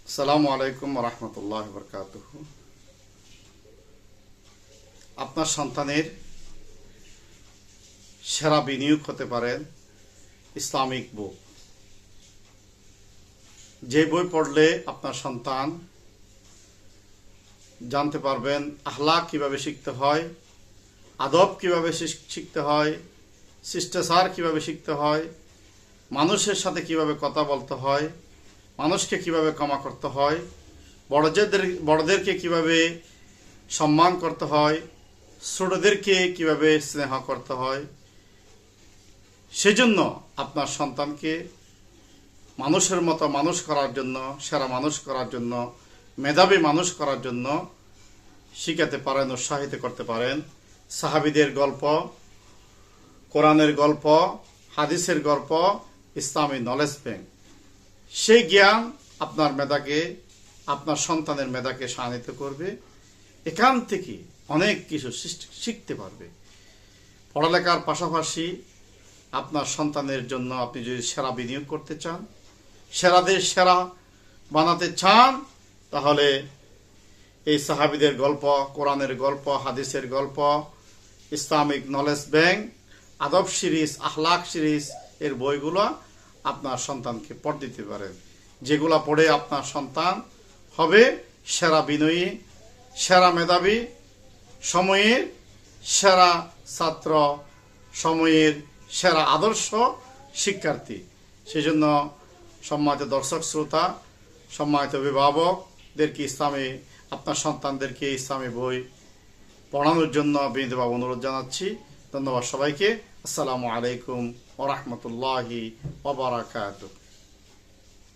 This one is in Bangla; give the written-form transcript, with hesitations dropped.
আসসালামু আলাইকুম রহমতুল্লাহ বরকাতুহ। আপনার সন্তানের সেরা বিনিয়োগ হতে পারেন ইসলামিক বই। যে বই পড়লে আপনার সন্তান জানতে পারবেন আখলাক কিভাবে শিখতে হয়, আদব কিভাবে শিখতে হয়, শিষ্টাচার কিভাবে শিখতে হয়, মানুষের সাথে কিভাবে কথা বলতে হয়, মানুষকে কিভাবে ক্ষমা করতে হয়, বড়দেরকে কিভাবে সম্মান করতে হয়, ছোটদেরকে কিভাবে স্নেহ করতে হয়। সেজন্য আপনার সন্তানকে মানুষের মতো মানুষ করার জন্য, সেরা মানুষ করার জন্য, মেধাবী মানুষ করার জন্য শিখাতে পারেন, উৎসাহিত করতে পারেন সাহাবীদের গল্প, কোরআনের গল্প, হাদিসের গল্প, ইসলামী নলেজ ব্যাংক। সেই জ্ঞান আপনার মেধাকে, আপনার সন্তানের মেধাকে শানিত করবে। এখান থেকে অনেক কিছু শিখতে পারবে। পড়ালেখার পাশাপাশি আপনার সন্তানের জন্য আপনি যদি সেরা বিনিয়োগ করতে চান, সেরাদের সেরা বানাতে চান, তাহলে এই সাহাবীদের গল্প, কোরআনের গল্প, হাদিসের গল্প, ইসলামিক নলেজ ব্যাংক, আদব সিরিজ, আখলাক সিরিজ এর বইগুলো আপনার সন্তানকে পড়ে দিতে পারেন। যেগুলো পড়ে আপনার সন্তান হবে সেরা বিনয়ী, সেরা মেধাবী, সময়ের সেরা ছাত্র, সময়ের সেরা আদর্শ শিক্ষার্থী। সেজন্য সম্মানিত দর্শক শ্রোতা, সম্মানিত অভিভাবকদেরকে আপনার সন্তানদেরকে ইসলামী বই পড়ানোর জন্য বিনীতভাবে অনুরোধ জানাচ্ছি। ধন্যবাদ সবাইকে। আসসালামু আলাইকুম ওয়া রাহমাতুল্লাহি ওয়া বারাকাতুহু।